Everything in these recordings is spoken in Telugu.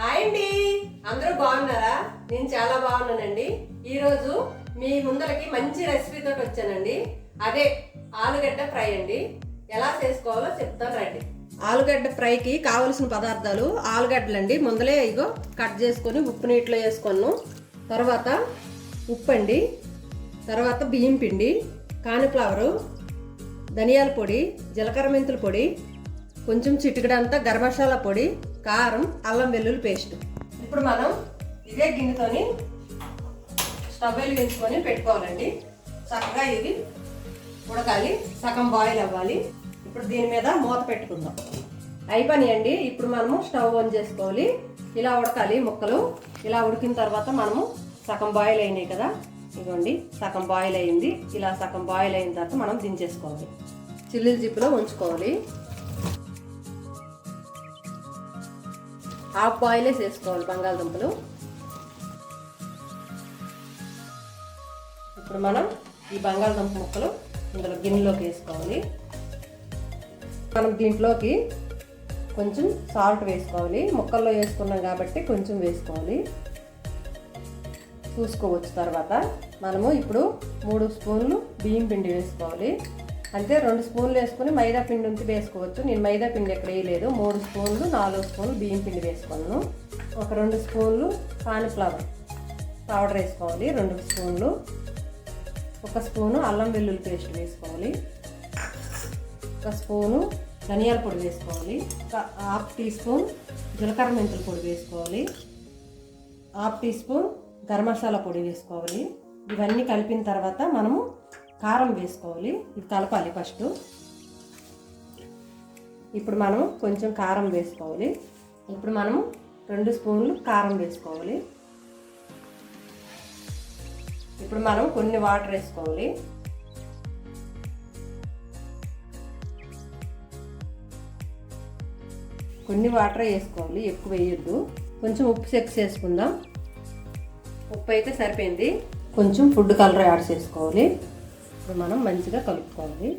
హాయ్ అండి, అందరూ బాగున్నారా? నేను చాలా బాగున్నానండి. ఈరోజు మీ ముందరకి మంచి రెసిపీ తోటి వచ్చానండి. అదే ఆలుగడ్డ ఫ్రై అండి. ఎలా చేసుకోవాలో చెప్తాను రండి. ఆలుగడ్డ ఫ్రైకి కావలసిన పదార్థాలు ఆలుగడ్డలండి. ముందలే ఇగో కట్ చేసుకొని ఉప్పు నీటిలో వేసుకున్నాను. తర్వాత ఉప్పు అండి, తర్వాత బియ్యం పిండి, కాన్ఫ్లవరు, ధనియాల పొడి, జీలకర్ర మెంతుల పొడి, కొంచెం చిటికడంతా గరం మసాలా పొడి, కారం, అల్లం వెల్లుల్లి పేస్ట్. ఇప్పుడు మనం ఇదే గిన్నెతోని స్టవ్ వెలిగించుకొని పెట్టుకోవాలండి. చక్కగా ఇది ఉడకాలి, సగం బాయిల్ అవ్వాలి. ఇప్పుడు దీని మీద మూత పెట్టుకుందాం. అయిపోయినాయండి. ఇప్పుడు మనము స్టవ్ ఆన్ చేసుకోవాలి. ఇలా ఉడకాలి ముక్కలు. ఇలా ఉడికిన తర్వాత మనము సగం బాయిల్ అయినాయి కదా, ఇదిగోండి సగం బాయిల్ అయింది. ఇలా సగం బాయిల్ అయిన తర్వాత మనం దించేసుకోవాలి. చిల్లీల జిప్పులో ఉంచుకోవాలి. హాఫ్ బాయిలే చేసుకోవాలి బంగాళదుంపలు. ఇప్పుడు మనం ఈ బంగాళదుంప ముక్కలు ఇందులో గిన్నెలోకి వేసుకోవాలి. మనం దీంట్లోకి కొంచెం సాల్ట్ వేసుకోవాలి. ముక్కల్లో వేసుకున్నాం కాబట్టి కొంచెం వేసుకోవాలి, చూసుకోవచ్చు. తర్వాత మనము ఇప్పుడు 3 స్పూన్లు బియ్యం పిండి వేసుకోవాలి. అంటే 2 స్పూన్లు వేసుకుని మైదా పిండి ఉంచి వేసుకోవచ్చు. నేను మైదా పిండి ఎక్కడ వేయలేదు. 3 స్పూన్లు 4 స్పూన్లు బియ్యం పిండి వేసుకున్నాను. ఒక 2 స్పూన్లు కాన్ఫ్లవర్ పౌడర్ వేసుకోవాలి, 2 స్పూన్లు. 1 స్పూను అల్లం వెల్లుల్లి పేస్ట్ వేసుకోవాలి. 1 స్పూను ధనియాల పొడి వేసుకోవాలి. 1/2 టీ స్పూన్ జీలకర్ర మెంతుల పొడి వేసుకోవాలి. 1/2 టీ స్పూన్ గరం మసాలా పొడి వేసుకోవాలి. ఇవన్నీ కలిపిన తర్వాత మనము కారం వేసుకోవాలి. ఇది కలపాలి ఫస్ట్. ఇప్పుడు మనం కొంచెం కారం వేసుకోవాలి. ఇప్పుడు మనము 2 స్పూన్లు కారం వేసుకోవాలి. ఇప్పుడు మనం కొన్ని వాటర్ వేసుకోవాలి. కొన్ని వాటర్ వేసుకోవాలి, ఎక్కువ వేయొద్దు. కొంచెం ఉప్పు చెక్ చేసుకుందాం. ఉప్పు అయితే సరిపోయింది. కొంచెం ఫుడ్ కలర్ యాడ్ చేసుకోవాలి. ఇప్పుడు మనం మంచిగా కలుపుకోవాలి.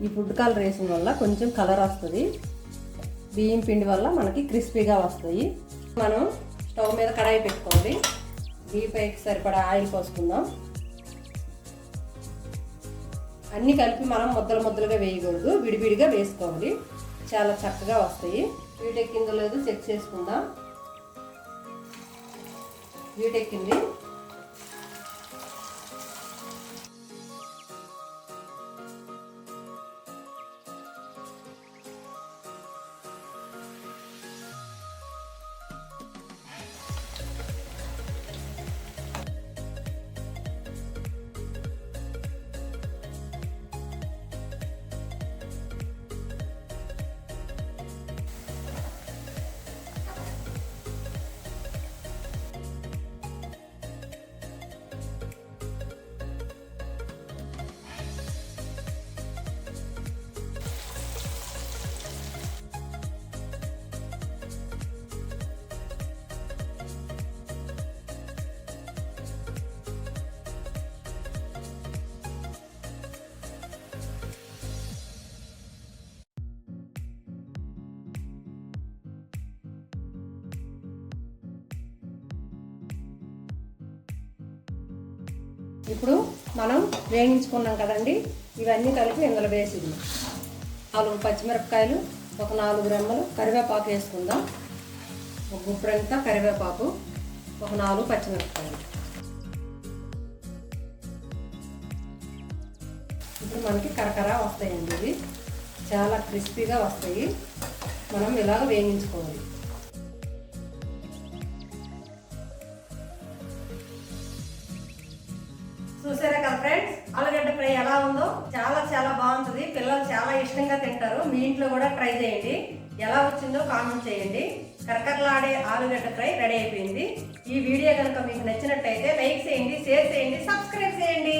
ఈ ఫుడ్ కలర్ వేసిన వల్ల కొంచెం కలర్ వస్తుంది. బియ్యం పిండి వల్ల మనకి క్రిస్పీగా వస్తాయి. మనం స్టవ్ మీద కడాయి పెట్టుకోవాలి. డీపైకి సరిపడా ఆయిల్ పోసుకుందాం. అన్నీ కలిపి మనం ముద్దలు ముద్దలుగా వేయకూడదు, విడివిడిగా వేసుకోవాలి. చాలా చక్కగా వస్తాయి. హీట్ ఎక్కిందో లేదో చెక్ చేసుకుందాం. హీట్ ఎక్కింది. ఇప్పుడు మనం వేయించుకున్నాం కదండి, ఇవన్నీ కలిపి ఇందులో వేసింది. 4 పచ్చిమిరపకాయలు, ఒక 4 రెమ్మలు కరివేపాకు వేసుకుందాం. ఒక గుప్పెడంతా కరివేపాకు, ఒక 4 పచ్చిమిరపకాయలు. ఇప్పుడు మనకి కరకర వస్తాయండి. ఇవి చాలా క్రిస్పీగా వస్తాయి. మనం ఇలాగ వేయించుకోవాలి. చూసారా కదా ఫ్రెండ్స్, ఆలుగడ్డ ఫ్రై ఎలా ఉందో? చాలా చాలా బాగుంటుంది. పిల్లలు చాలా ఇష్టంగా తింటారు. మీ ఇంట్లో కూడా ట్రై చేయండి. ఎలా వచ్చిందో కామెంట్ చేయండి. కరకరలాడే ఆలుగడ్డ ఫ్రై రెడీ అయిపోయింది. ఈ వీడియో కనుక మీకు నచ్చినట్టయితే లైక్ చేయండి, షేర్ చేయండి, సబ్స్క్రైబ్ చేయండి.